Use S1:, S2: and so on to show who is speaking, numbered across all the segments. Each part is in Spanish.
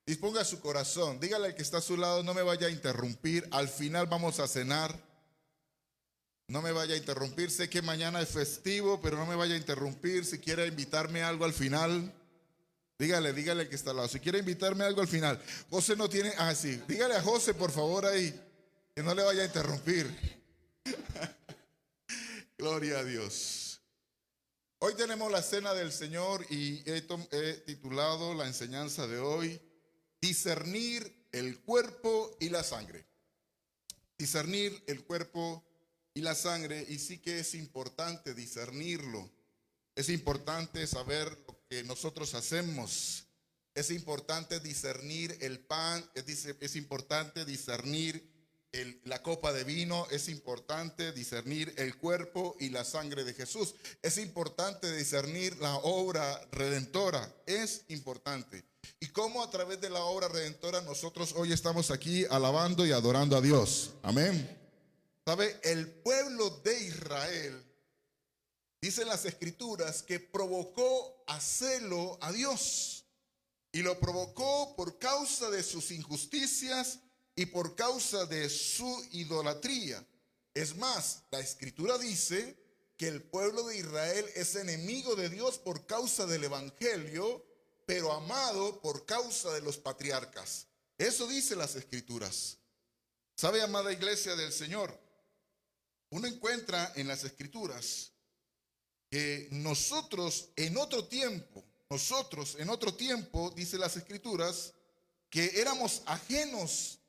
S1: Disponga su corazón. Dígale al que está a su lado, no me vaya a interrumpir. Al final vamos a cenar. No me vaya a interrumpir. Sé que mañana es festivo, pero no me vaya a interrumpir. Si quiere invitarme a algo al final, dígale al que está al lado. Si quiere invitarme a algo al final. José no tiene. Ah, sí. Dígale a José, por favor, ahí, que no le vaya a interrumpir. Gloria a Dios. Hoy tenemos la cena del Señor y he titulado la enseñanza de hoy: discernir el cuerpo y la sangre. Discernir el cuerpo y la sangre, y sí que es importante discernirlo. Es importante saber lo que nosotros hacemos. Es importante discernir el pan, es importante discernir la copa de vino, es importante discernir el cuerpo y la sangre de Jesús. Es importante discernir la obra redentora, es importante. Y cómo a través de la obra redentora nosotros hoy estamos aquí alabando y adorando a Dios. Amén. ¿Sabe? El pueblo de Israel, dicen las escrituras, que provocó a celo a Dios. Y lo provocó por causa de sus injusticias y por causa de su idolatría. Es más, la escritura dice que el pueblo de Israel es enemigo de Dios por causa del evangelio, pero amado por causa de los patriarcas. Eso dice las escrituras. ¿Sabe, amada iglesia del Señor? Uno encuentra en las escrituras que nosotros en otro tiempo, dice las escrituras, que éramos ajenos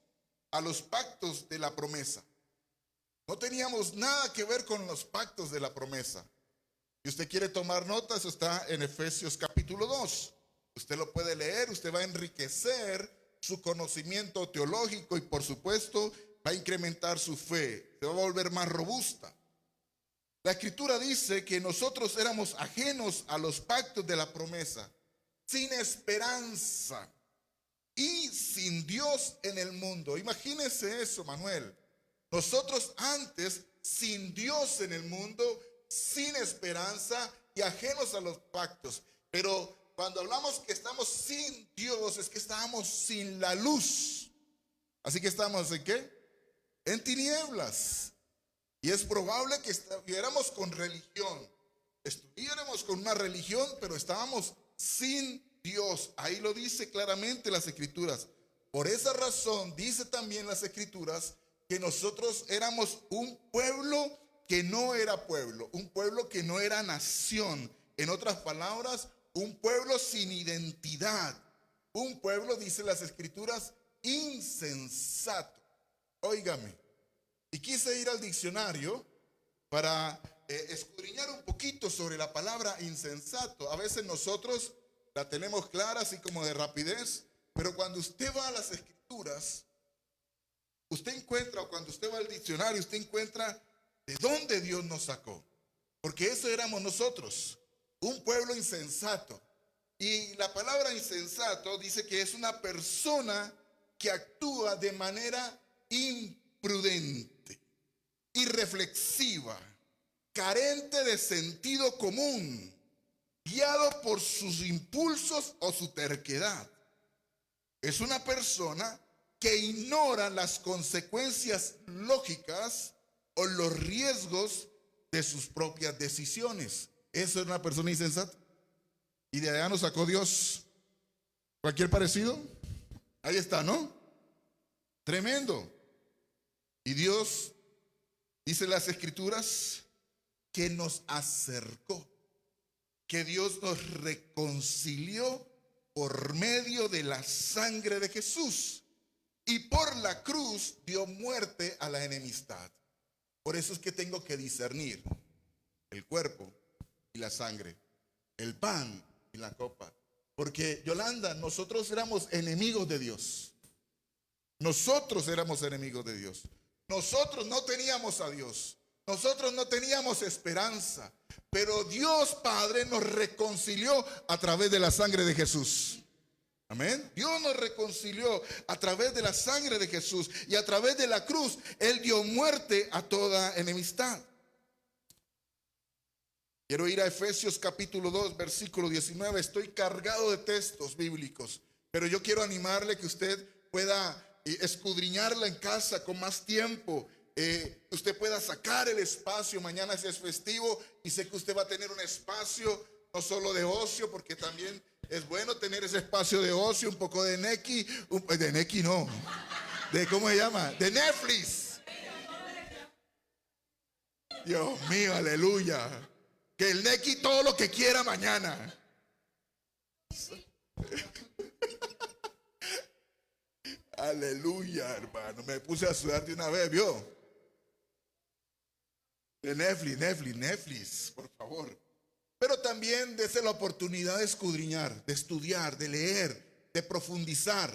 S1: a los pactos de la promesa. No teníamos nada que ver con los pactos de la promesa. Si usted quiere tomar notas, eso está en Efesios capítulo 2. Usted lo puede leer, usted va a enriquecer su conocimiento teológico y por supuesto va a incrementar su fe, se va a volver más robusta. La escritura dice que nosotros éramos ajenos a los pactos de la promesa, sin esperanza y sin Dios en el mundo. Imagínese eso, Manuel. Nosotros antes, sin Dios en el mundo, sin esperanza y ajenos a los pactos. Pero cuando hablamos que estamos sin Dios, es que estábamos sin la luz. Así que estamos ¿en qué? En tinieblas. Y es probable que estuviéramos con religión, estuviéramos con una religión, pero estábamos sin Dios. Ahí lo dice claramente las escrituras. Por esa razón dice también las escrituras que nosotros éramos un pueblo que no era pueblo, un pueblo que no era nación. En otras palabras, un pueblo sin identidad, un pueblo, dice las escrituras, insensato. Óigame. Y quise ir al diccionario para escudriñar un poquito sobre la palabra insensato. A veces nosotros la tenemos clara, así como de rapidez, pero cuando usted va a las escrituras, usted encuentra, o cuando usted va al diccionario, usted encuentra de dónde Dios nos sacó. Porque eso éramos nosotros, un pueblo insensato. Y la palabra insensato dice que es una persona que actúa de manera imprudente, irreflexiva, carente de sentido común, guiado por sus impulsos o su terquedad. Es una persona que ignora las consecuencias lógicas o los riesgos de sus propias decisiones. Eso es una persona insensata. Y de allá nos sacó Dios. ¿Cualquier parecido? Ahí está, ¿no? Tremendo. Y Dios, dice las escrituras, que nos acercó, que Dios nos reconcilió por medio de la sangre de Jesús y por la cruz dio muerte a la enemistad. Por eso es que tengo que discernir el cuerpo y la sangre, el pan y la copa. Porque, Yolanda, nosotros éramos enemigos de Dios. Nosotros éramos enemigos de Dios. Nosotros no teníamos a Dios. Nosotros no teníamos esperanza. Pero Dios Padre nos reconcilió a través de la sangre de Jesús. Amén. Dios nos reconcilió a través de la sangre de Jesús. Y a través de la cruz, Él dio muerte a toda enemistad. Quiero ir a Efesios capítulo 2, versículo 19. Estoy cargado de textos bíblicos. Pero yo quiero animarle que usted pueda escudriñarla en casa con más tiempo. Usted pueda sacar el espacio. Mañana es festivo y sé que usted va a tener un espacio no solo de ocio, porque también es bueno tener ese espacio de ocio, un poco de Neki, de Neki no, de ¿cómo se llama? De Netflix. Dios mío, aleluya. Que el Neki todo lo que quiera mañana. Aleluya, hermano. Me puse a sudar de una vez, ¿vio? De Netflix, por favor. Pero también dése la oportunidad de escudriñar, de estudiar, de leer, de profundizar.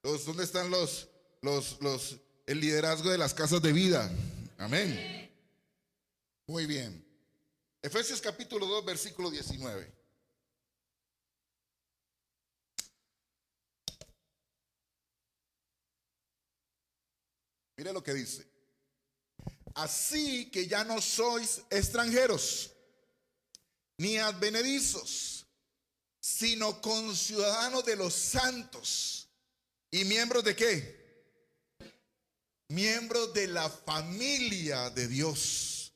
S1: ¿Dónde están el liderazgo de las casas de vida? Amén. Muy bien. Efesios capítulo 2, versículo 19. Mire lo que dice. Así que ya no sois extranjeros, ni advenedizos, sino conciudadanos de los santos. ¿Y miembros de qué? Miembros de la familia de Dios.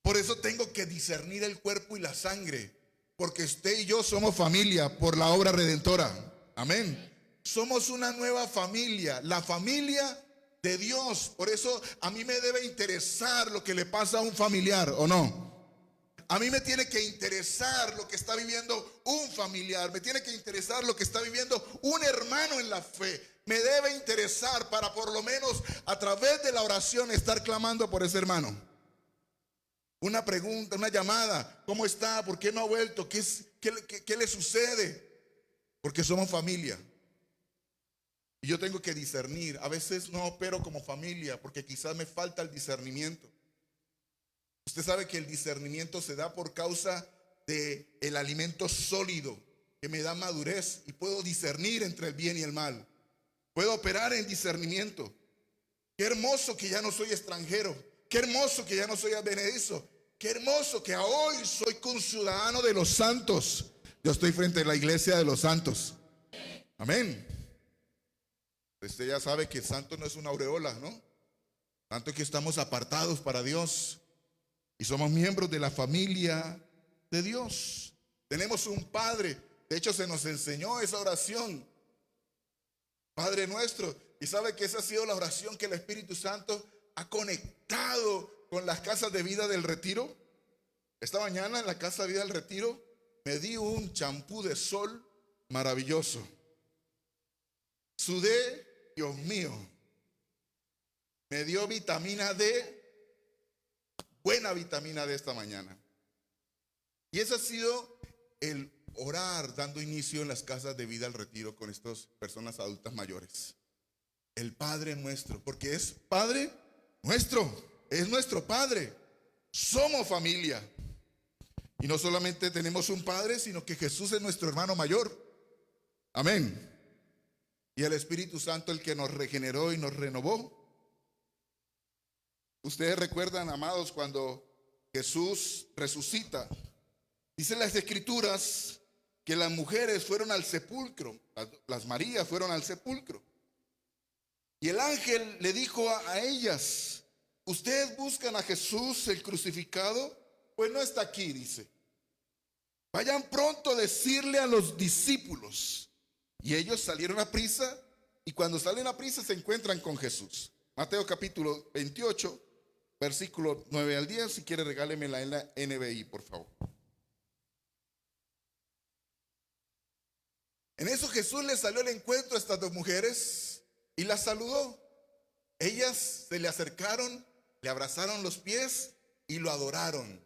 S1: Por eso tengo que discernir el cuerpo y la sangre, porque usted y yo somos familia por la obra redentora. Amén. Somos una nueva familia, la familia de Dios. Por eso a mí me debe interesar lo que le pasa a un familiar, ¿o no? A mí me tiene que interesar lo que está viviendo un familiar. Me tiene que interesar lo que está viviendo un hermano en la fe. Me debe interesar para por lo menos a través de la oración estar clamando por ese hermano. Una pregunta, una llamada. ¿Cómo está? ¿Por qué no ha vuelto? ¿Qué le sucede? Porque somos familia. Y yo tengo que discernir. A veces no opero como familia porque quizás me falta el discernimiento. Usted sabe que el discernimiento se da por causa del alimento sólido que me da madurez y puedo discernir entre el bien y el mal. Puedo operar en discernimiento. Qué hermoso que ya no soy extranjero. Qué hermoso que ya no soy advenedizo. Qué hermoso que hoy soy conciudadano de los santos. Yo estoy frente a la iglesia de los santos. Amén. Usted ya sabe que santo no es una aureola, ¿no? Tanto que estamos apartados para Dios. Y somos miembros de la familia de Dios. Tenemos un Padre. De hecho, se nos enseñó esa oración. Padre nuestro. Y sabe que esa ha sido la oración que el Espíritu Santo ha conectado con las casas de vida del retiro. Esta mañana en la casa de vida del retiro me di un champú de sol maravilloso. Sudé, Dios mío. Me dio vitamina D. Buena vitamina D esta mañana. Y ese ha sido el orar dando inicio en las casas de vida al retiro con estas personas adultas mayores. El Padre nuestro, porque es Padre nuestro, es nuestro Padre. Somos familia. Y no solamente tenemos un Padre, sino que Jesús es nuestro hermano mayor. Amén. Y el Espíritu Santo el que nos regeneró y nos renovó. Ustedes recuerdan, amados, cuando Jesús resucita. Dicen las Escrituras que las mujeres fueron al sepulcro, las Marías fueron al sepulcro. Y el ángel le dijo a ellas: ¿ustedes buscan a Jesús el crucificado? Pues no está aquí, dice. Vayan pronto a decirle a los discípulos. Y ellos salieron a prisa, y cuando salen a prisa se encuentran con Jesús. Mateo capítulo 28. Versículo 9 al 10, si quiere regálemela en la NBI, por favor. En eso Jesús le salió al encuentro a estas dos mujeres y las saludó. Ellas se le acercaron, le abrazaron los pies y lo adoraron.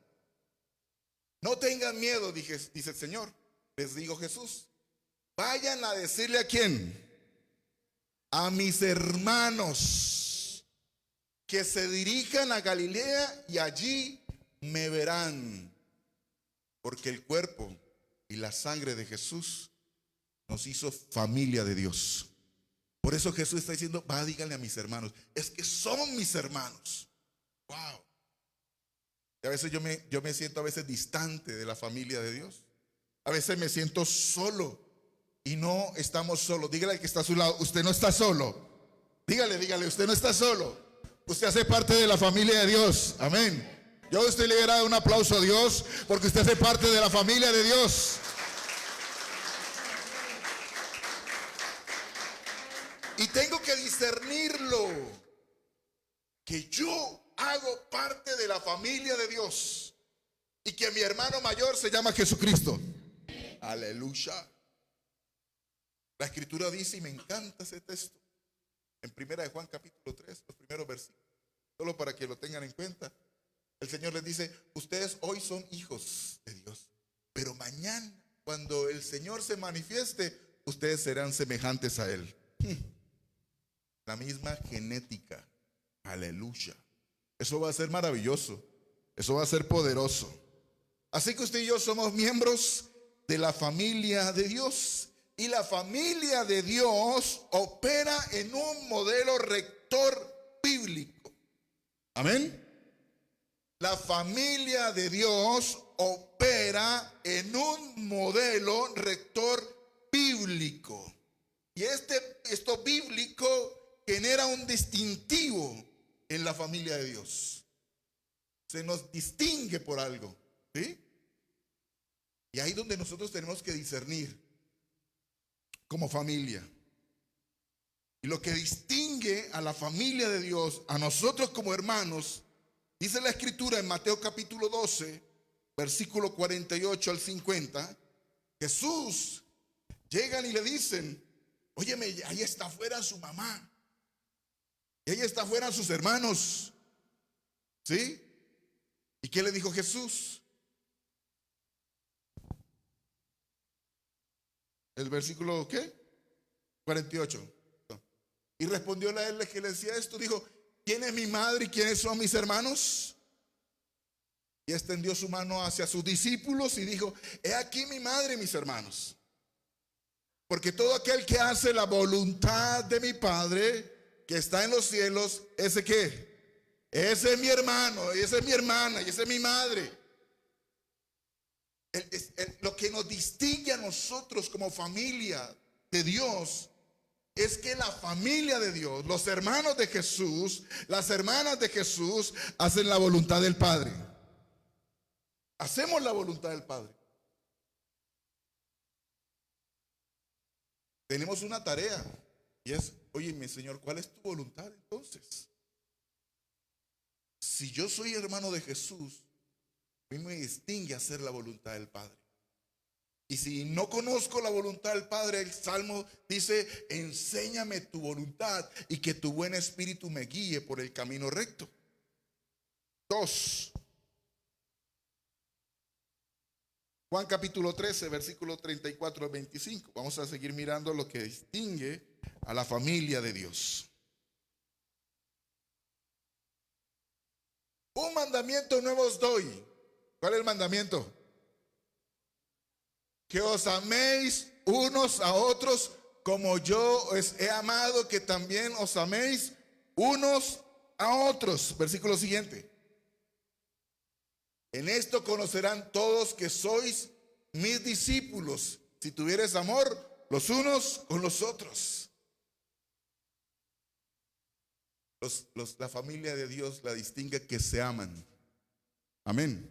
S1: No tengan miedo, dice el Señor, les dijo Jesús. Vayan a decirle ¿a quién? A mis hermanos que se dirijan a Galilea y allí me verán. Porque el cuerpo y la sangre de Jesús nos hizo familia de Dios. Por eso Jesús está diciendo: va, díganle a mis hermanos. Es que son mis hermanos. Wow. Y a veces yo me siento a veces distante de la familia de Dios. A veces me siento solo. y no estamos solos. Dígale al que está a su lado, usted no está solo. Dígale, usted no está solo. Usted hace parte de la familia de Dios. Amén. Yo a usted le hubiera dado un aplauso a Dios porque usted hace parte de la familia de Dios. Y tengo que discernirlo, que yo hago parte de la familia de Dios y que mi hermano mayor se llama Jesucristo. Aleluya. La escritura dice, y me encanta ese texto, en primera de Juan capítulo 3, los primeros versículos, solo para que lo tengan en cuenta. El Señor les dice, ustedes hoy son hijos de Dios, pero mañana, cuando el Señor se manifieste, ustedes serán semejantes a Él. La misma genética. Aleluya. Eso va a ser maravilloso. Eso va a ser poderoso. Así que usted y yo somos miembros de la familia de Dios. Y la familia de Dios opera en un modelo rector bíblico. Amén. La familia de Dios opera en un modelo rector bíblico. Y esto bíblico genera un distintivo en la familia de Dios. Se nos distingue por algo, ¿sí? Y ahí donde nosotros tenemos que discernir como familia. Y lo que distingue a la familia de Dios, a nosotros como hermanos, dice la escritura en Mateo capítulo 12, versículo 48 al 50, Jesús, llegan y le dicen, óyeme, ahí está afuera su mamá. Y ahí está afuera sus hermanos. ¿Sí? ¿Y qué le dijo Jesús? El versículo, ¿qué? 48. Y respondió a él que le decía esto. Dijo, ¿quién es mi madre y quiénes son mis hermanos? Y extendió su mano hacia sus discípulos y dijo, he aquí mi madre y mis hermanos. Porque todo aquel que hace la voluntad de mi Padre que está en los cielos, ¿ese qué? Ese es mi hermano, esa es mi hermana y esa es mi madre. Lo que nos distingue a nosotros como familia de Dios es que la familia de Dios, los hermanos de Jesús, las hermanas de Jesús, hacen la voluntad del Padre. Hacemos la voluntad del Padre. Tenemos una tarea y es, oye, mi Señor, ¿cuál es tu voluntad entonces? Si yo soy hermano de Jesús, a mí me distingue hacer la voluntad del Padre. Y si no conozco la voluntad del Padre, el Salmo dice, enséñame tu voluntad y que tu buen espíritu me guíe por el camino recto. 2. Juan capítulo 13, versículo 34 al 25. Vamos a seguir mirando lo que distingue a la familia de Dios. Un mandamiento nuevo os doy. ¿Cuál es el mandamiento? Que os améis unos a otros como yo os he amado, que también os améis unos a otros. Versículo siguiente. En esto conocerán todos que sois mis discípulos, si tuvieres amor los unos con los otros. La familia de Dios la distingue que se aman. Amén.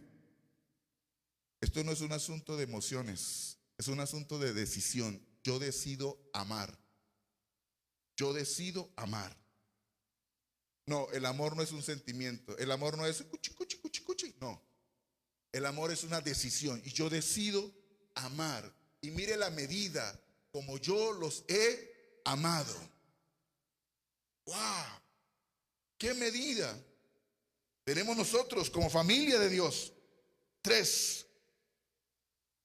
S1: Esto no es un asunto de emociones, es un asunto de decisión. Yo decido amar. Yo decido amar. No, el amor no es un sentimiento. El amor no es cuchi, cuchi, cuchi, cuchi. No. El amor es una decisión. Y yo decido amar. Y mire la medida como yo los he amado. ¡Wow! ¿Qué medida tenemos nosotros como familia de Dios? 3.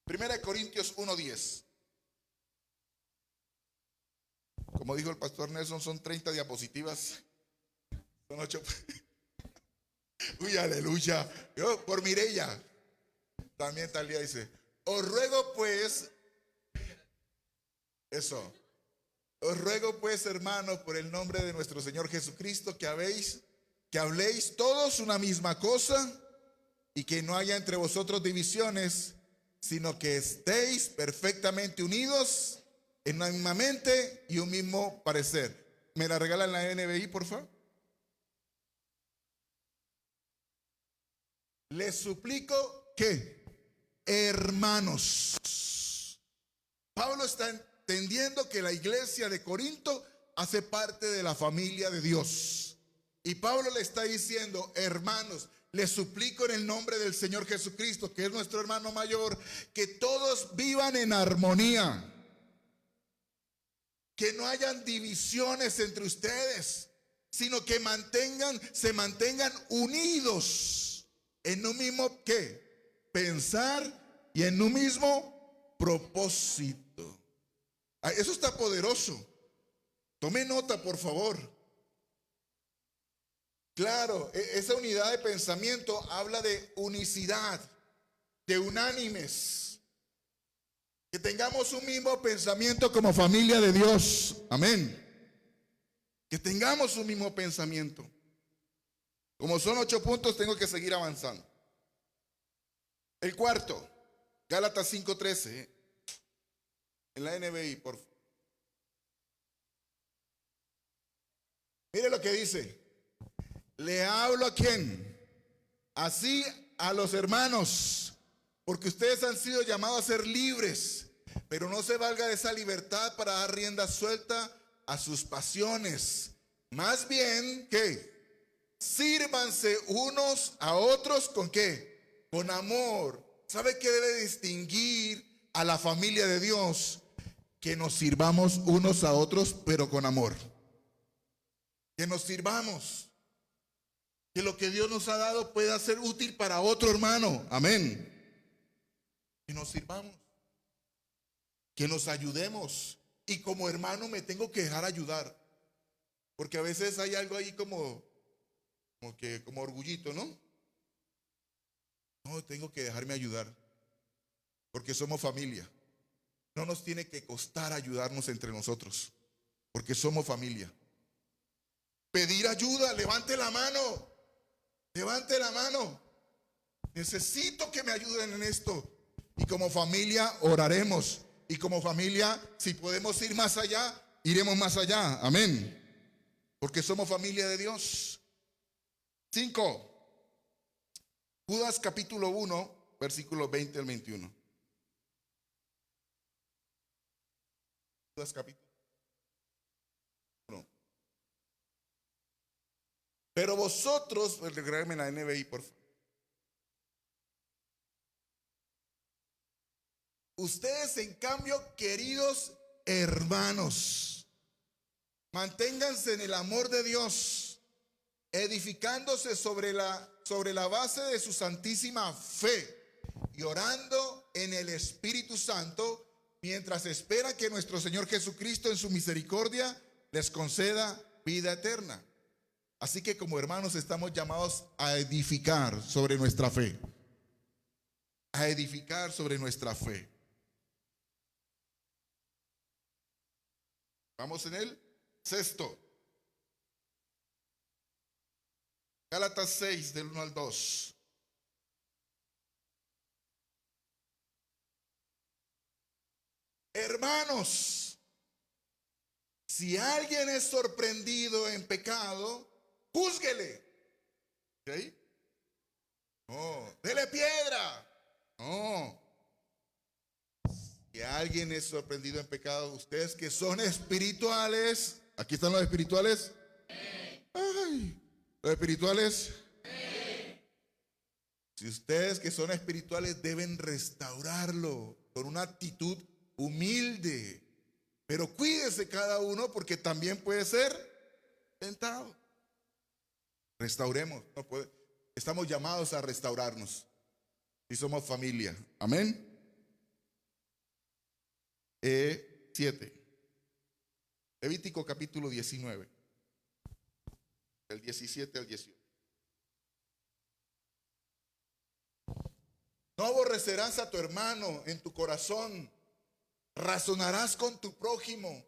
S1: 1 Corintios 1:10. Como dijo el pastor Nelson, son 30 diapositivas. Son 8. Uy, aleluya. Yo, por Mireya. También Talía dice, os ruego pues, eso. Os ruego pues, hermanos, por el nombre de nuestro Señor Jesucristo, que habléis todos una misma cosa y que no haya entre vosotros divisiones, sino que estéis perfectamente unidos en una misma mente y un mismo parecer. ¿Me la regalan la NBI, por favor? Les suplico que, hermanos. Pablo está entendiendo que la iglesia de Corinto hace parte de la familia de Dios. Y Pablo le está diciendo, hermanos, les suplico en el nombre del Señor Jesucristo, que es nuestro hermano mayor, que todos vivan en armonía. Que no hayan divisiones entre ustedes, sino que se mantengan unidos en un mismo ¿qué? Pensar y en un mismo propósito. Eso está poderoso. Tome nota, por favor. Claro, esa unidad de pensamiento habla de unicidad, de unánimes. Que tengamos un mismo pensamiento como familia de Dios. Amén. Que tengamos un mismo pensamiento. Como son 8 puntos, tengo que seguir avanzando. El cuarto, Gálatas 5:13. En la NBI, por favor. Mire lo que dice. Le hablo ¿a quién? Así a los hermanos, porque ustedes han sido llamados a ser libres, pero no se valga de esa libertad para dar rienda suelta a sus pasiones. Más bien, ¿qué? Sírvanse unos a otros ¿con qué? Con amor. ¿Sabe qué debe distinguir a la familia de Dios? Que nos sirvamos unos a otros, pero con amor. Que nos sirvamos. Que lo que Dios nos ha dado pueda ser útil para otro hermano. Amén. Que nos sirvamos. Que nos ayudemos. Y como hermano me tengo que dejar ayudar. Porque a veces hay algo ahí como orgullito, ¿no? No, tengo que dejarme ayudar. Porque somos familia. No nos tiene que costar ayudarnos entre nosotros. Porque somos familia. Pedir ayuda, levante la mano. Levante la mano. Necesito que me ayuden en esto. Y como familia oraremos. Y como familia, si podemos ir más allá, iremos más allá. Amén. Porque somos familia de Dios. 5. Judas capítulo 1, versículos 20 al 21. Judas capítulo 1. Pero vosotros, regálame la NBI, por favor. Ustedes, en cambio, queridos hermanos, manténganse en el amor de Dios, edificándose sobre la base de su santísima fe y orando en el Espíritu Santo, mientras espera que nuestro Señor Jesucristo en su misericordia les conceda vida eterna. Así que como hermanos estamos llamados a edificar sobre nuestra fe. A edificar sobre nuestra fe. Vamos en el 6. Gálatas 6, del 1 al 2. Hermanos, si alguien es sorprendido en pecado, júzguele. ¿Sí? No, dele piedra. No. Si alguien es sorprendido en pecado, ustedes que son espirituales, aquí están los espirituales. Ay, los espirituales. Si ustedes que son espirituales deben restaurarlo con una actitud humilde, pero cuídese cada uno porque también puede ser tentado. Restauremos, no puede. Estamos llamados a restaurarnos y somos familia. Amén. 7. Levítico capítulo 19, del 17 al 18. No aborrecerás a tu hermano en tu corazón, razonarás con tu prójimo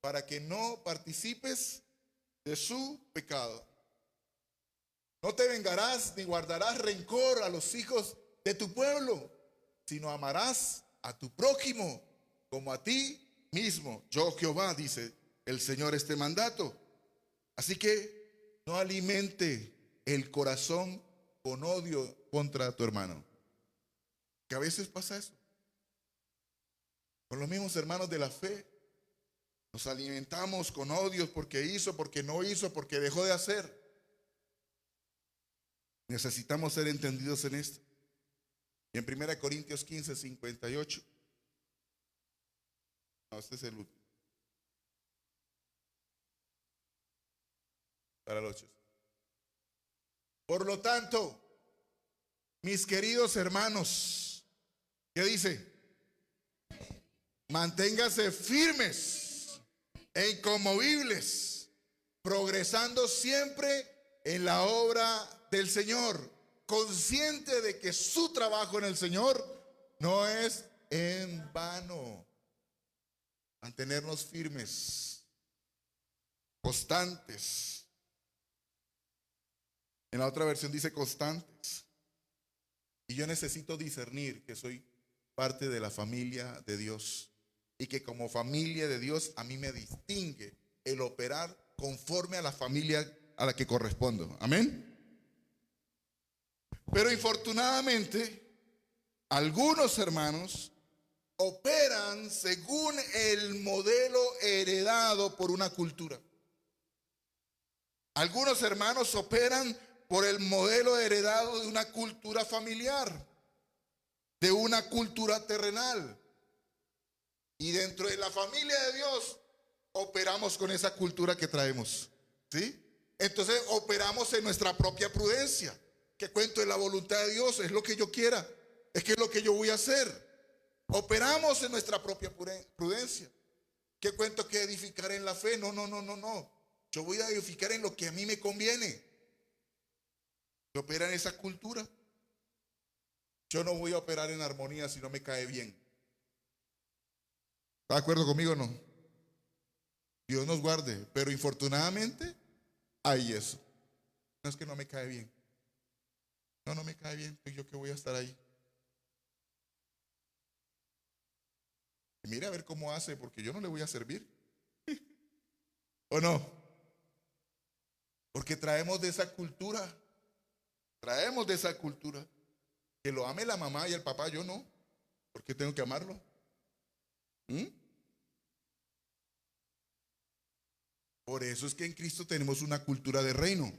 S1: para que no participes de su pecado. No te vengarás ni guardarás rencor a los hijos de tu pueblo, sino amarás a tu prójimo como a ti mismo, yo Jehová, dice el Señor, este mandato. Así que no alimente el corazón con odio contra tu hermano. Que a veces pasa eso. Con los mismos hermanos de la fe. Nos alimentamos con odios porque hizo, porque no hizo, porque dejó de hacer. Necesitamos ser entendidos en esto. Y en 1 Corintios 15, 58. No, este es el último. Para los 8. Por lo tanto, mis queridos hermanos, ¿qué dice? Manténgase firmes e inconmovibles, progresando siempre en la obra del Señor, consciente de que su trabajo en el Señor no es en vano. Mantenernos firmes, constantes. En la otra versión dice constantes. Y yo necesito discernir que soy parte de la familia de Dios y que como familia de Dios a mí me distingue el operar conforme a la familia a la que correspondo. Amén. Pero infortunadamente, algunos hermanos operan según el modelo heredado por una cultura. Algunos hermanos operan por el modelo heredado de una cultura familiar, de una cultura terrenal. Y dentro de la familia de Dios operamos con esa cultura que traemos, ¿sí? Entonces operamos en nuestra propia prudencia. ¿Qué cuento de la voluntad de Dios? Es lo que yo quiera, es que es lo que yo voy a hacer. Operamos en nuestra propia prudencia. ¿Qué cuento que edificar en la fe? No. Yo voy a edificar en lo que a mí me conviene. Yo opero en esa cultura. Yo no voy a operar en armonía si no me cae bien. ¿Está de acuerdo conmigo o no? Dios nos guarde, pero infortunadamente hay eso. No es que no me cae bien. No me cae bien, pues yo que voy a estar ahí. Y mire a ver cómo hace, porque yo no le voy a servir. ¿O no? Porque traemos de esa cultura. Traemos de esa cultura. Que lo ame la mamá y el papá, yo no. ¿Por qué tengo que amarlo? Por eso es que en Cristo tenemos una cultura de reino.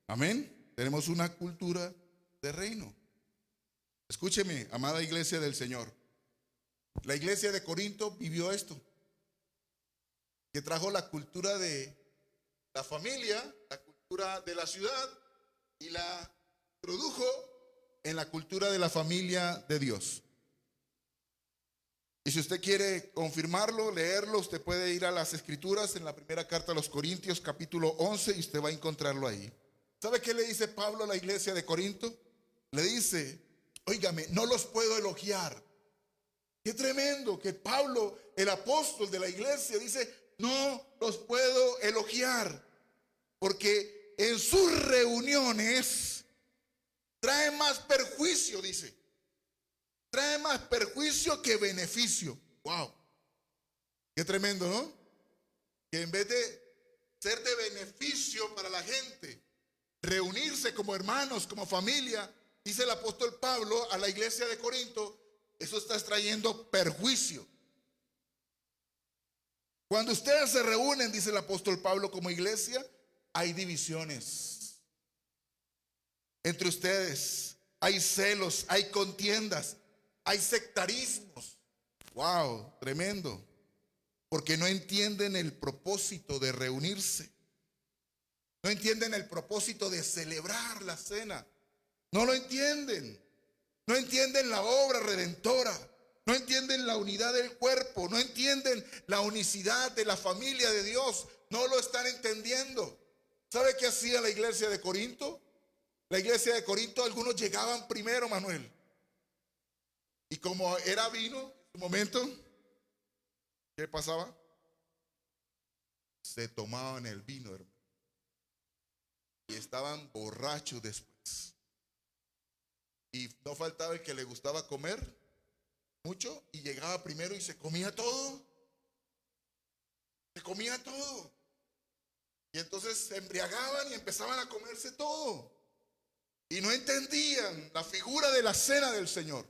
S1: Amén. Tenemos una cultura de reino. Escúcheme, amada iglesia del Señor. La iglesia de Corinto vivió esto. Que trajo la cultura de la familia, la cultura de la ciudad y la introdujo en la cultura de la familia de Dios. Y si usted quiere confirmarlo, leerlo, usted puede ir a las escrituras en la primera carta a los Corintios, capítulo 11, y usted va a encontrarlo ahí. ¿Sabe qué le dice Pablo a la iglesia de Corinto? Le dice, óigame, no los puedo elogiar. Qué tremendo que Pablo, el apóstol de la iglesia, dice, no los puedo elogiar, porque en sus reuniones traen más perjuicio, dice. Trae más perjuicio que beneficio. Wow. Qué tremendo, ¿no? Que en vez de ser de beneficio para la gente, reunirse como hermanos, como familia, dice el apóstol Pablo a la iglesia de Corinto, eso está trayendo perjuicio. Cuando ustedes se reúnen, dice el apóstol Pablo, como iglesia, hay divisiones entre ustedes, hay celos, hay contiendas, hay sectarismos. Wow, tremendo. Porque no entienden el propósito de reunirse. No entienden el propósito de celebrar la cena. No lo entienden. No entienden la obra redentora. No entienden la unidad del cuerpo. No entienden la unicidad de la familia de Dios. No lo están entendiendo. ¿Sabe qué hacía la iglesia de Corinto? La iglesia de Corinto, algunos llegaban primero, Manuel. Y como era vino, en su momento, ¿qué pasaba? Se tomaban el vino, hermano. Y estaban borrachos después. Y no faltaba el que le gustaba comer mucho y llegaba primero y se comía todo. Se comía todo. Y entonces se embriagaban y empezaban a comerse todo. Y no entendían la figura de la cena del Señor.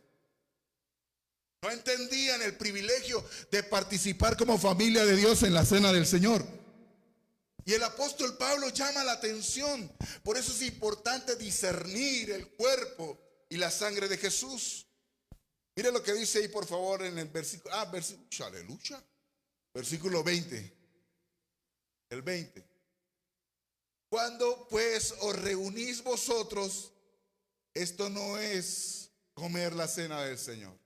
S1: No entendían el privilegio de participar como familia de Dios en la cena del Señor. Y el apóstol Pablo llama la atención. Por eso es importante discernir el cuerpo y la sangre de Jesús. Mire lo que dice ahí, por favor, en el versículo. Aleluya. Versículo 20. El 20. Cuando pues os reunís vosotros, esto no es comer la cena del Señor.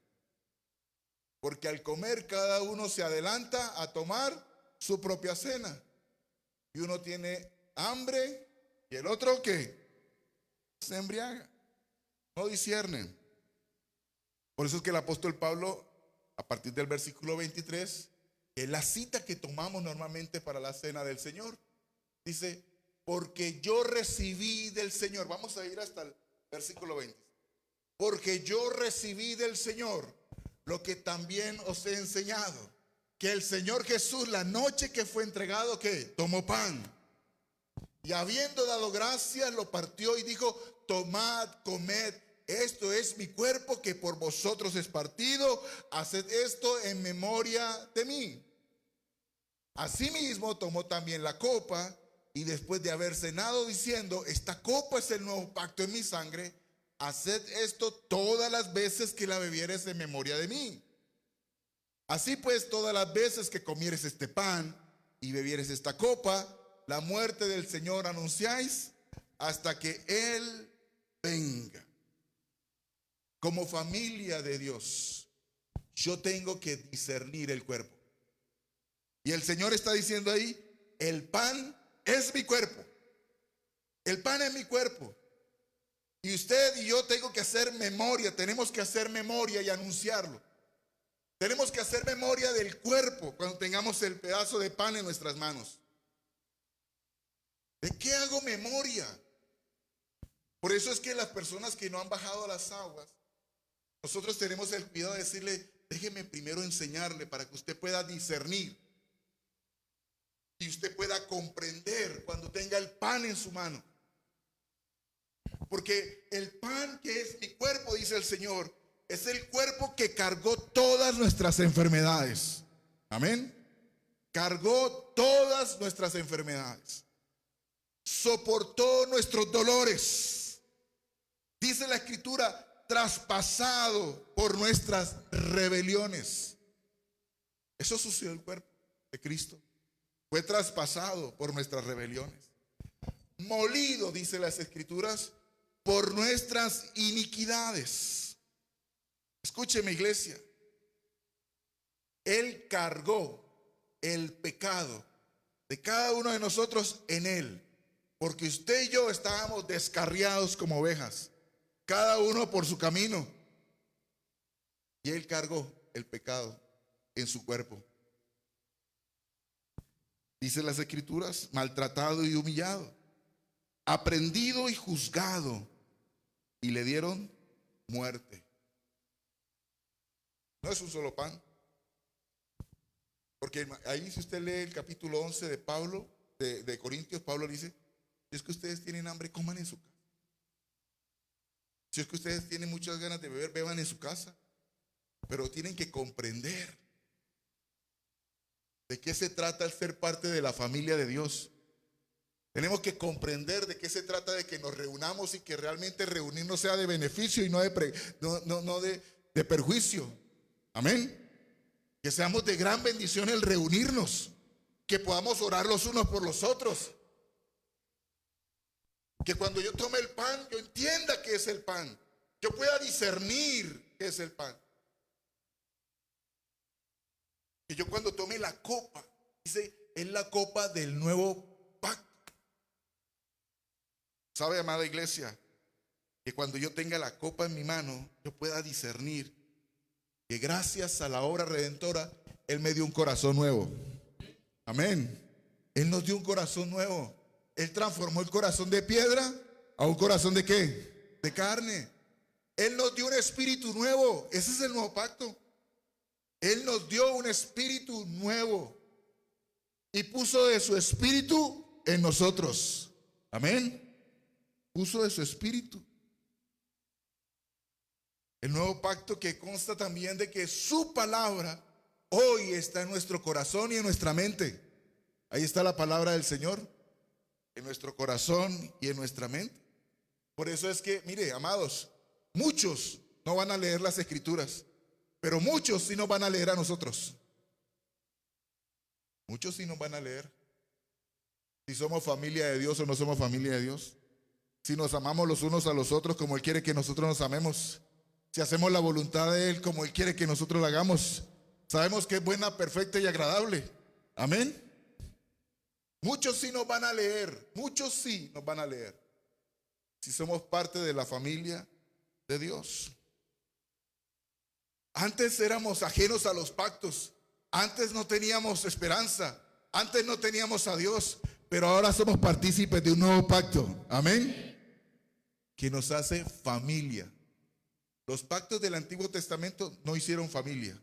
S1: Porque al comer cada uno se adelanta a tomar su propia cena. Y uno tiene hambre y el otro ¿qué? Se embriaga. No disciernen. Por eso es que el apóstol Pablo, a partir del versículo 23, es la cita que tomamos normalmente para la cena del Señor. Dice, porque yo recibí del Señor. Vamos a ir hasta el versículo 20. Porque yo recibí del Señor lo que también os he enseñado. Que el Señor Jesús, la noche que fue entregado, ¿qué? Tomó pan. Y habiendo dado gracias, lo partió y dijo, tomad, comed. Esto es mi cuerpo que por vosotros es partido. Haced esto en memoria de mí. Asimismo tomó también la copa y después de haber cenado diciendo, esta copa es el nuevo pacto en mi sangre. Haced esto todas las veces que la bebieres en memoria de mí. Así pues, todas las veces que comieres este pan y bebieres esta copa, la muerte del Señor anunciáis hasta que Él venga. Como familia de Dios, yo tengo que discernir el cuerpo. Y el Señor está diciendo ahí, el pan es mi cuerpo. El pan es mi cuerpo. Y usted y yo tengo que hacer memoria, tenemos que hacer memoria y anunciarlo. Tenemos que hacer memoria del cuerpo cuando tengamos el pedazo de pan en nuestras manos. ¿De qué hago memoria? Por eso es que las personas que no han bajado a las aguas, nosotros tenemos el cuidado de decirle, déjeme primero enseñarle para que usted pueda discernir y usted pueda comprender cuando tenga el pan en su mano. Porque el pan que es mi cuerpo, dice el Señor, es el cuerpo que cargó todas nuestras enfermedades. Amén. Cargó todas nuestras enfermedades. Soportó nuestros dolores. Dice la Escritura, traspasado por nuestras rebeliones. Eso sucedió el cuerpo de Cristo. Fue traspasado por nuestras rebeliones. Molido, dice las Escrituras, por nuestras iniquidades. Escúcheme, iglesia. Él cargó el pecado de cada uno de nosotros en Él. Porque usted y yo estábamos descarriados como ovejas, cada uno por su camino. Y Él cargó el pecado en su cuerpo. Dice las Escrituras, maltratado y humillado, aprendido y juzgado, y le dieron muerte. No es un solo pan. Porque ahí si usted lee el capítulo 11 de Pablo, de Corintios, Pablo dice, si es que ustedes tienen hambre, coman en su casa. Si es que ustedes tienen muchas ganas de beber, beban en su casa. Pero tienen que comprender de qué se trata el ser parte de la familia de Dios. Tenemos que comprender de qué se trata de que nos reunamos y que realmente reunirnos sea de beneficio y no de perjuicio. Amén. Que seamos de gran bendición el reunirnos. Que podamos orar los unos por los otros. Que cuando yo tome el pan, yo entienda qué es el pan. Yo pueda discernir qué es el pan. Que yo cuando tome la copa, dice, es la copa del nuevo pacto. ¿Sabe, amada iglesia? Que cuando yo tenga la copa en mi mano, yo pueda discernir que gracias a la obra redentora, Él me dio un corazón nuevo. Amén. Él nos dio un corazón nuevo. Él transformó el corazón de piedra a un corazón de ¿qué? De carne. Él nos dio un espíritu nuevo. Ese es el nuevo pacto. Él nos dio un espíritu nuevo. y puso de su espíritu en nosotros. Amén. Puso de su espíritu. El nuevo pacto que consta también de que su palabra hoy está en nuestro corazón y en nuestra mente. Ahí está la palabra del Señor, en nuestro corazón y en nuestra mente. Por eso es que, mire, amados, muchos no van a leer las escrituras, pero muchos sí nos van a leer a nosotros. Muchos sí nos van a leer. Si somos familia de Dios o no somos familia de Dios. Si nos amamos los unos a los otros como Él quiere que nosotros nos amemos. Si hacemos la voluntad de Él como Él quiere que nosotros la hagamos. Sabemos que es buena, perfecta y agradable. Amén. Muchos sí nos van a leer. Muchos sí nos van a leer. Si somos parte de la familia de Dios. Antes éramos ajenos a los pactos. Antes no teníamos esperanza. Antes no teníamos a Dios. Pero ahora somos partícipes de un nuevo pacto. Amén. Que nos hace familia. Los pactos del Antiguo Testamento no hicieron familia.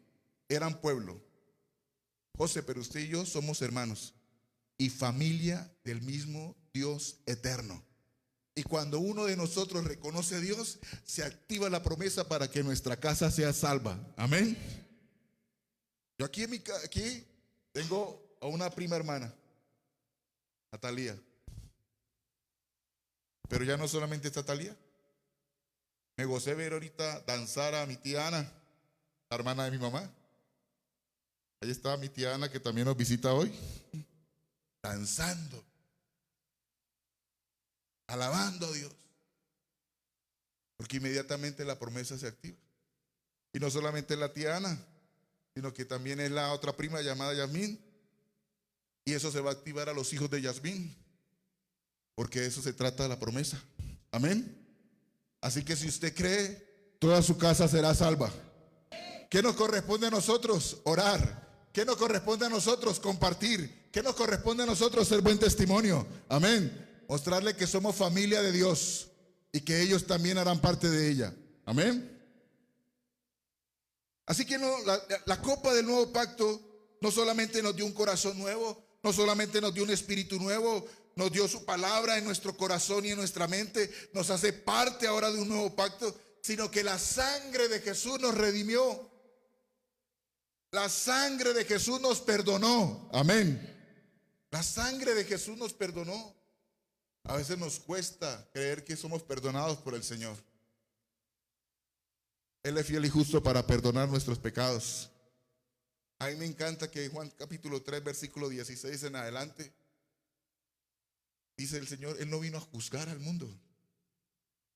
S1: Eran pueblo. José, pero usted y yo somos hermanos. Y familia del mismo Dios eterno. Y cuando uno de nosotros reconoce a Dios, se activa la promesa para que nuestra casa sea salva. Amén. Yo aquí tengo a una prima hermana, Natalia. Pero ya no solamente está Natalia. Me gocé ver ahorita danzar a mi tía Ana, la hermana de mi mamá. Ahí está mi tía Ana, que también nos visita hoy. Danzando. Alabando a Dios. Porque inmediatamente la promesa se activa. Y no solamente es la tía Ana, sino que también es la otra prima llamada Yasmín. Y eso se va a activar a los hijos de Yasmín. Porque de eso se trata de la promesa. Amén. Así que si usted cree, toda su casa será salva. ¿Qué nos corresponde a nosotros? Orar. ¿Qué nos corresponde a nosotros? Compartir. ¿Qué nos corresponde a nosotros? Ser buen testimonio. Amén. Mostrarle que somos familia de Dios y que ellos también harán parte de ella. Amén. Así que la copa del nuevo pacto no solamente nos dio un corazón nuevo, no solamente nos dio un espíritu nuevo, nos dio su palabra en nuestro corazón y en nuestra mente, nos hace parte ahora de un nuevo pacto, sino que la sangre de Jesús nos redimió. La sangre de Jesús nos perdonó. Amén. La sangre de Jesús nos perdonó. A veces nos cuesta creer que somos perdonados por el Señor. Él es fiel y justo para perdonar nuestros pecados. A mí me encanta que en Juan capítulo 3, versículo 16 en adelante, dice el Señor, Él no vino a juzgar al mundo,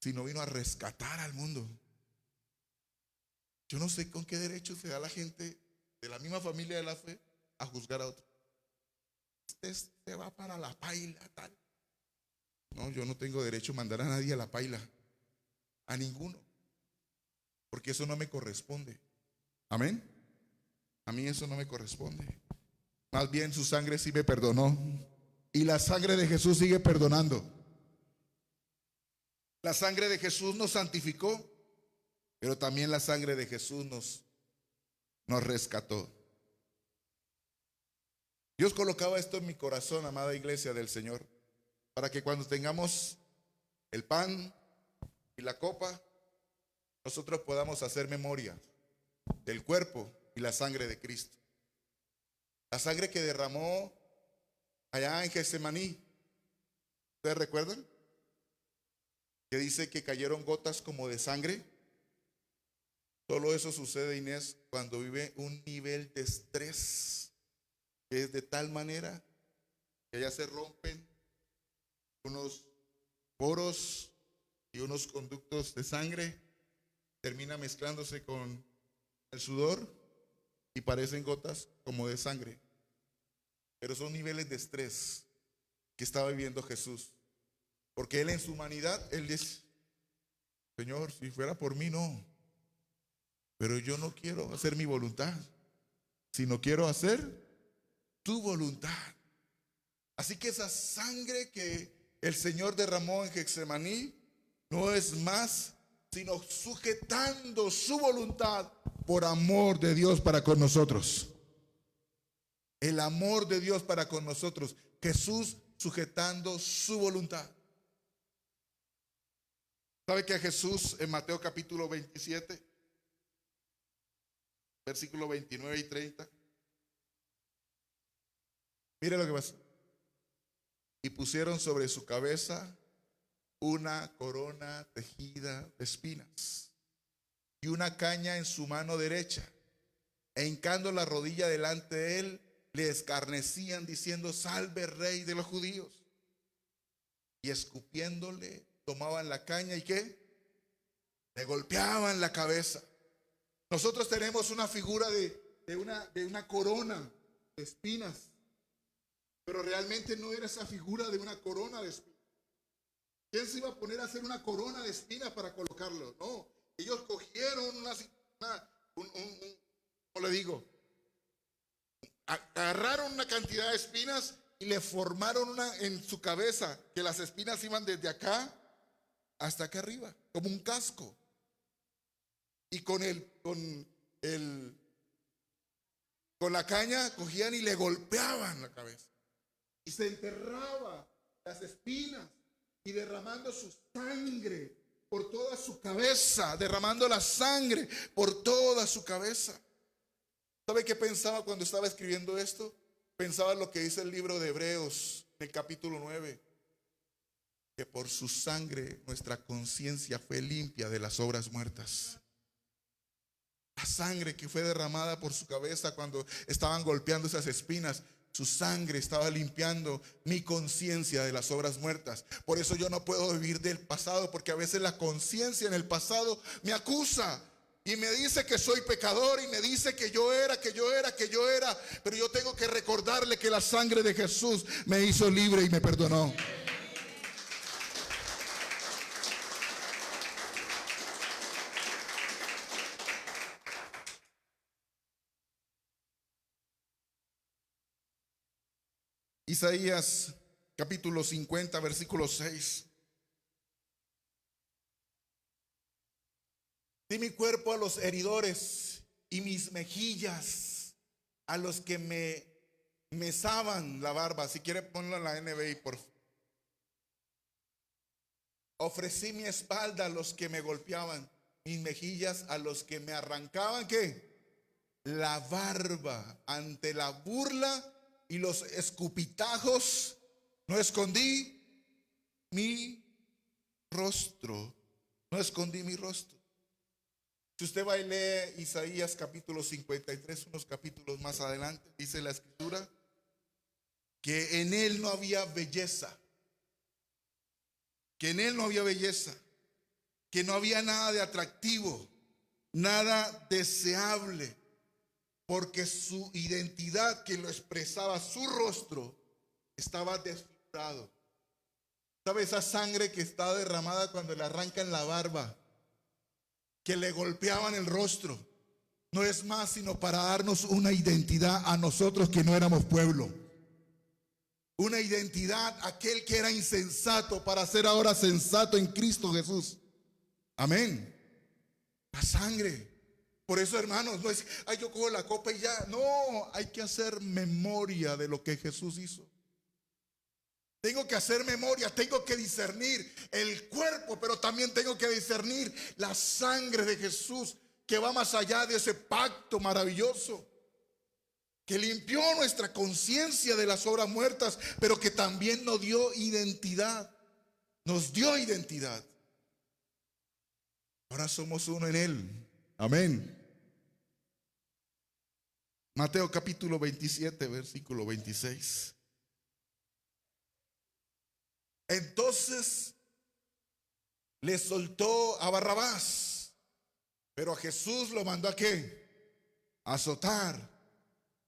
S1: sino vino a rescatar al mundo. Yo no sé con qué derecho se da la gente de la misma familia de la fe a juzgar a otro. Usted se va para la paila, tal. No, yo no tengo derecho a mandar a nadie a la paila, a ninguno, porque eso no me corresponde. Amén. A mí eso no me corresponde. Más bien su sangre sí me perdonó. Y la sangre de Jesús sigue perdonando. La sangre de Jesús nos santificó, pero también la sangre de Jesús nos rescató. Dios colocaba esto en mi corazón, amada iglesia del Señor, para que cuando tengamos el pan y la copa, nosotros podamos hacer memoria del cuerpo y la sangre de Cristo. La sangre que derramó allá en Getsemaní. ¿Ustedes recuerdan? Que dice que cayeron gotas como de sangre. Solo eso sucede, Inés, cuando vive un nivel de estrés que es de tal manera que ya se rompen unos poros y unos conductos de sangre, termina mezclándose con el sudor y parecen gotas como de sangre. Pero son niveles de estrés que estaba viviendo Jesús. Porque Él en su humanidad, Él dice, Señor, si fuera por mí, no. Pero yo no quiero hacer mi voluntad, sino quiero hacer tu voluntad. Así que esa sangre que el Señor derramó en Getsemaní no es más sino sujetando su voluntad por amor de Dios para con nosotros. El amor de Dios para con nosotros. Jesús sujetando su voluntad. ¿Sabe que a Jesús en Mateo capítulo 27, versículo 29 y 30? Mire lo que pasa. Y pusieron sobre su cabeza una corona tejida de espinas y una caña en su mano derecha. E hincando la rodilla delante de él, le escarnecían diciendo: salve, rey de los judíos. Y escupiéndole, tomaban la caña y ¿qué? Le golpeaban la cabeza. Nosotros tenemos una figura de una corona de espinas, pero realmente no era esa figura de una corona de espinas. ¿Quién se iba a poner a hacer una corona de espinas para colocarlo? No, ellos cogieron ¿cómo le digo? Agarraron una cantidad de espinas y le formaron una en su cabeza, que las espinas iban desde acá hasta acá arriba, como un casco. Y con la caña cogían y le golpeaban la cabeza. Y se enterraba las espinas y derramando su sangre por toda su cabeza, derramando la sangre por toda su cabeza. ¿Sabe qué pensaba cuando estaba escribiendo esto? Pensaba lo que dice el libro de Hebreos, en el capítulo 9, que por su sangre nuestra conciencia fue limpia de las obras muertas. La sangre que fue derramada por su cabeza cuando estaban golpeando esas espinas, su sangre estaba limpiando mi conciencia de las obras muertas. Por eso yo no puedo vivir del pasado, porque a veces la conciencia en el pasado me acusa y me dice que soy pecador y me dice que yo era, pero yo tengo que recordarle que la sangre de Jesús me hizo libre y me perdonó. Isaías capítulo 50, versículo 6. Di mi cuerpo a los heridores y mis mejillas a los que me mesaban la barba. Si quiere ponlo en la NBI, por favor. Ofrecí mi espalda a los que me golpeaban, mis mejillas a los que me arrancaban, ¿qué? La barba. Ante la burla y los escupitajos, no escondí mi rostro. No escondí mi rostro. Si usted va y lee Isaías capítulo 53, unos capítulos más adelante, dice la escritura que en él no había belleza. Que en él no había belleza. Que no había nada de atractivo, nada deseable. Porque su identidad, que lo expresaba su rostro, estaba desfigurado. ¿Sabe esa sangre que está derramada cuando le arrancan la barba? Que le golpeaban el rostro. No es más sino para darnos una identidad a nosotros que no éramos pueblo. Una identidad, aquel que era insensato para ser ahora sensato en Cristo Jesús. Amén. La sangre. Por eso, hermanos, no es, ay, yo cojo la copa y ya. No, hay que hacer memoria de lo que Jesús hizo. Tengo que hacer memoria, tengo que discernir el cuerpo, pero también tengo que discernir la sangre de Jesús, que va más allá de ese pacto maravilloso, que limpió nuestra conciencia de las obras muertas, pero que también nos dio identidad. Nos dio identidad. Ahora somos uno en Él. Amén. Mateo capítulo 27, versículo 26. Entonces le soltó a Barrabás, pero a Jesús lo mandó ¿a qué? A azotar,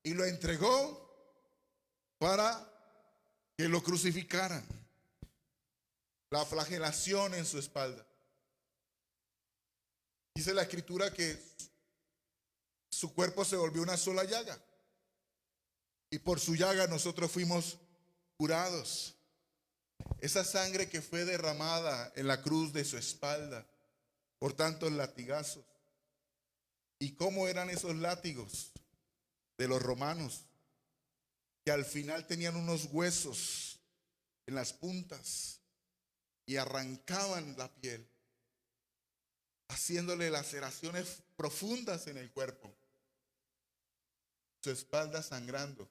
S1: y lo entregó para que lo crucificaran. La flagelación en su espalda. Dice la escritura que su cuerpo se volvió una sola llaga, y por su llaga nosotros fuimos curados. Esa sangre que fue derramada en la cruz de su espalda por tantos latigazos. ¿Y cómo eran esos látigos? De los romanos. que al final tenían unos huesos en las puntas y arrancaban la piel, haciéndole laceraciones profundas en el cuerpo, su espalda sangrando,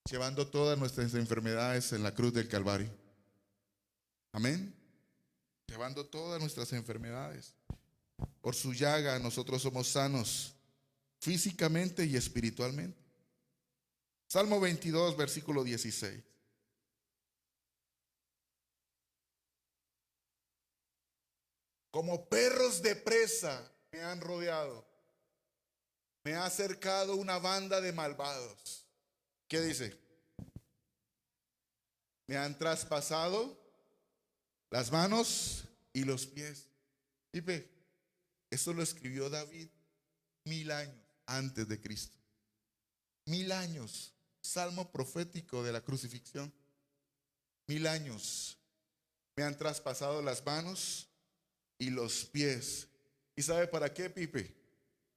S1: llevando todas nuestras enfermedades en la cruz del Calvario. Amén. Llevando todas nuestras enfermedades. Por su llaga nosotros somos sanos físicamente y espiritualmente. Salmo 22, versículo 16. Como perros de presa me han rodeado. Me ha acercado una banda de malvados. ¿Qué dice? Me han traspasado las manos y los pies. Pipe, eso lo escribió David 1000 años antes de Cristo. 1000 años. Salmo profético de la crucifixión. 1000 años. Me han traspasado las manos y los pies. ¿Y sabe para qué, Pipe?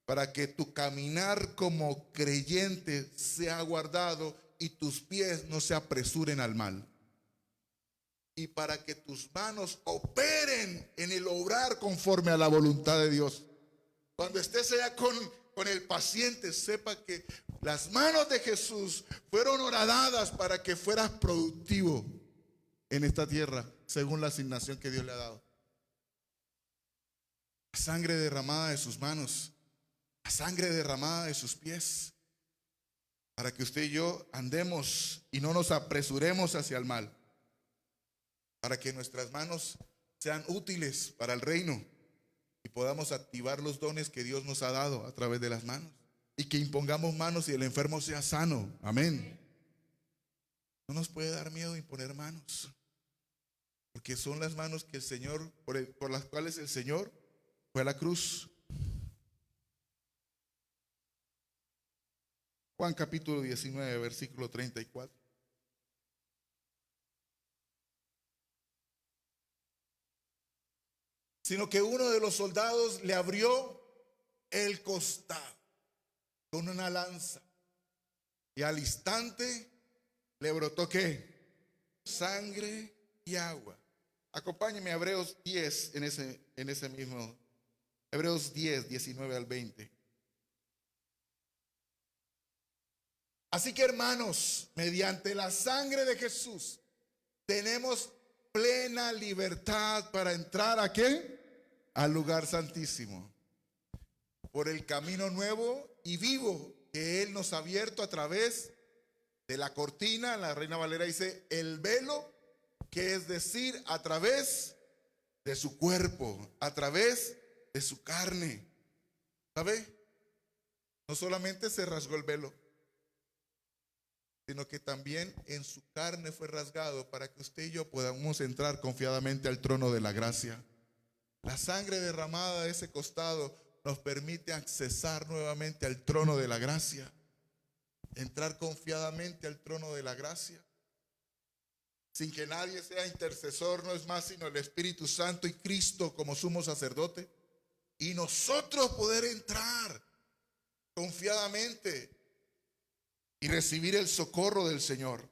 S1: Para que tu caminar como creyente sea guardado y tus pies no se apresuren al mal. Y para que tus manos operen en el obrar conforme a la voluntad de Dios. Cuando estés allá con el paciente, sepa que las manos de Jesús fueron horadadas para que fueras productivo en esta tierra, según la asignación que Dios le ha dado. La sangre derramada de sus manos, la sangre derramada de sus pies, para que usted y yo andemos y no nos apresuremos hacia el mal, para que nuestras manos sean útiles para el reino y podamos activar los dones que Dios nos ha dado a través de las manos, y que impongamos manos y el enfermo sea sano. Amén. No nos puede dar miedo imponer manos, porque son las manos que el Señor, por las cuales el Señor fue a la cruz. Juan capítulo 19, versículo 34. Sino que uno de los soldados le abrió el costado con una lanza, y al instante le brotó ¿qué? Sangre y agua. Acompáñeme a Hebreos 10 en ese mismo. Hebreos 10, 19 al 20. Así que, hermanos, mediante la sangre de Jesús tenemos plena libertad para entrar ¿a qué? Al lugar santísimo, por el camino nuevo y vivo que Él nos ha abierto a través de la cortina. La Reina Valera dice el velo, que es decir, a través de su cuerpo, a través de su carne. ¿Sabe? No solamente se rasgó el velo, sino que también en su carne fue rasgado para que usted y yo podamos entrar confiadamente al trono de la gracia. La sangre derramada de ese costado nos permite accesar nuevamente al trono de la gracia, entrar confiadamente al trono de la gracia, sin que nadie sea intercesor. No es más sino el Espíritu Santo y Cristo como sumo sacerdote, y nosotros poder entrar confiadamente y recibir el socorro del Señor.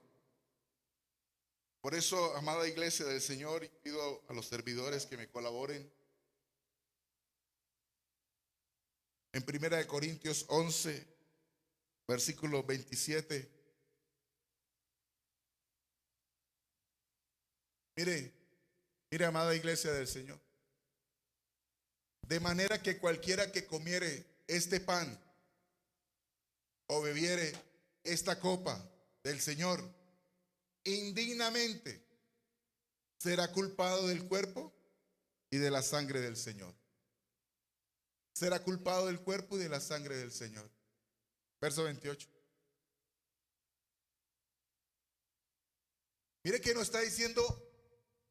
S1: Por eso, amada iglesia del Señor, y pido a los servidores que me colaboren, en 1 Corintios 11, versículo 27. Mire, amada iglesia del Señor. De manera que cualquiera que comiere este pan o bebiere esta copa del Señor indignamente será culpado del cuerpo y de la sangre del Señor. Será culpado del cuerpo y de la sangre del Señor. Verso 28. Mire que nos está diciendo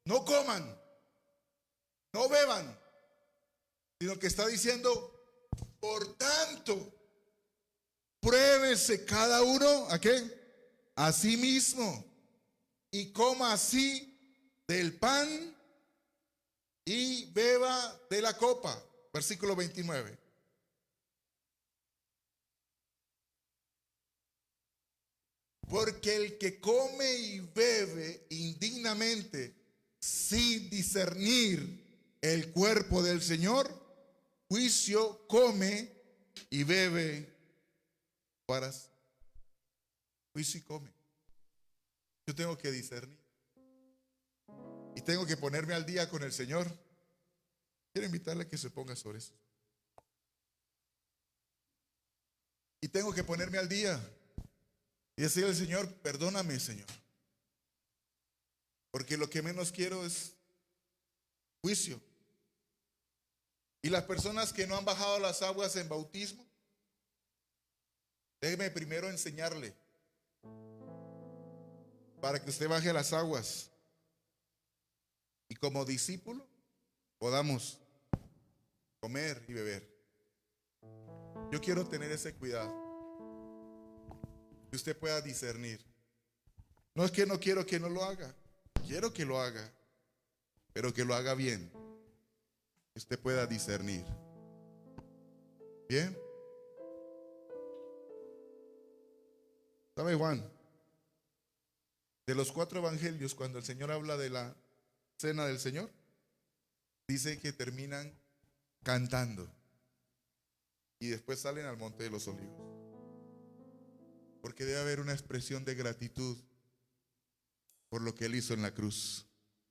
S1: no coman, no beban, sino que está diciendo, por tanto, pruébese cada uno ¿a qué? A sí mismo, y coma así del pan y beba de la copa. Versículo 29. Porque el que come y bebe indignamente sin discernir el cuerpo del Señor, juicio come y bebe para juicio y come. Yo tengo que discernir y tengo que ponerme al día con el Señor. Quiero invitarle a que se ponga sobre eso. Y tengo que ponerme al día y decirle al Señor: perdóname, Señor, porque lo que menos quiero es juicio. Y las personas que no han bajado las aguas en bautismo, déjeme primero enseñarle para que usted baje las aguas y como discípulo podamos comer y beber. Yo quiero tener ese cuidado, que usted pueda discernir. No es que no quiero que no lo haga, quiero que lo haga, pero que lo haga bien, que usted pueda discernir. Bien. ¿Sabe, Juan? De los 4 evangelios, cuando el Señor habla de la cena del Señor, dice que terminan cantando y después salen al monte de los olivos, porque debe haber una expresión de gratitud por lo que Él hizo en la cruz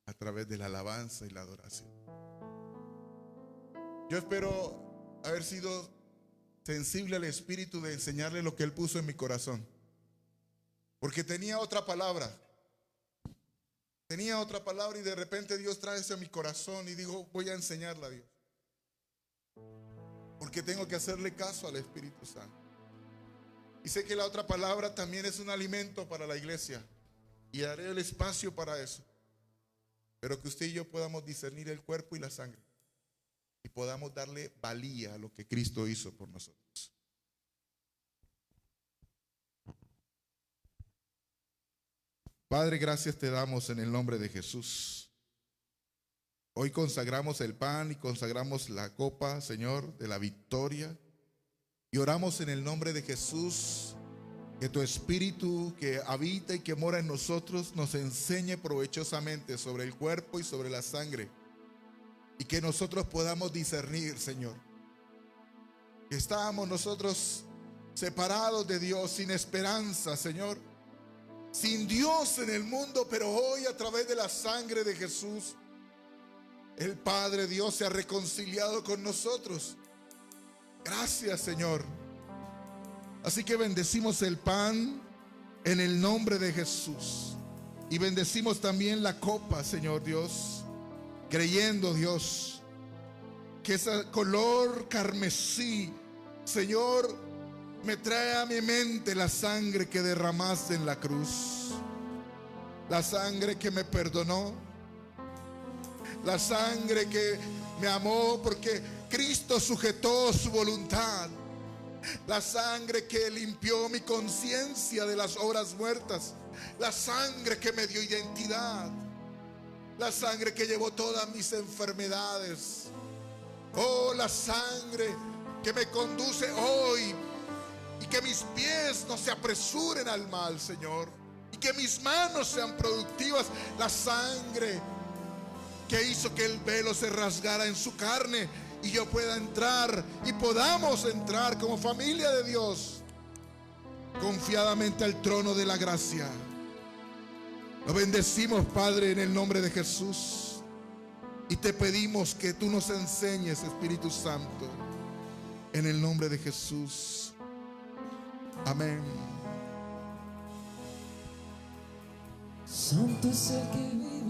S1: a través de la alabanza y la adoración. Yo espero haber sido sensible al Espíritu de enseñarle lo que Él puso en mi corazón, porque tenía otra palabra y de repente Dios trae eso a mi corazón y digo: voy a enseñarla a Dios, porque tengo que hacerle caso al Espíritu Santo. Y sé que la otra palabra también es un alimento para la iglesia y haré el espacio para eso, pero que usted y yo podamos discernir el cuerpo y la sangre y podamos darle valía a lo que Cristo hizo por nosotros. Padre, gracias te damos en el nombre de Jesús. Hoy consagramos el pan y consagramos la copa, Señor, de la victoria. Y oramos en el nombre de Jesús, que tu Espíritu que habita y que mora en nosotros nos enseñe provechosamente sobre el cuerpo y sobre la sangre. Y que nosotros podamos discernir, Señor, que estábamos nosotros separados de Dios, sin esperanza, Señor, sin Dios en el mundo, pero hoy a través de la sangre de Jesús, el Padre Dios se ha reconciliado con nosotros. Gracias, Señor. Así que bendecimos el pan en el nombre de Jesús y bendecimos también la copa, Señor Dios, creyendo, Dios, que ese color carmesí, Señor, me trae a mi mente la sangre que derramaste en la cruz, la sangre que me perdonó, la sangre que me amó porque Cristo sujetó su voluntad, la sangre que limpió mi conciencia de las obras muertas, la sangre que me dio identidad, la sangre que llevó todas mis enfermedades. Oh, la sangre que me conduce hoy y que mis pies no se apresuren al mal, Señor, y que mis manos sean productivas. La sangre que hizo que el velo se rasgara en su carne y yo pueda entrar y podamos entrar como familia de Dios confiadamente al trono de la gracia. Lo bendecimos, Padre, en el nombre de Jesús, y te pedimos que tú nos enseñes, Espíritu Santo, en el nombre de Jesús. Amén.
S2: Santo es el que vive.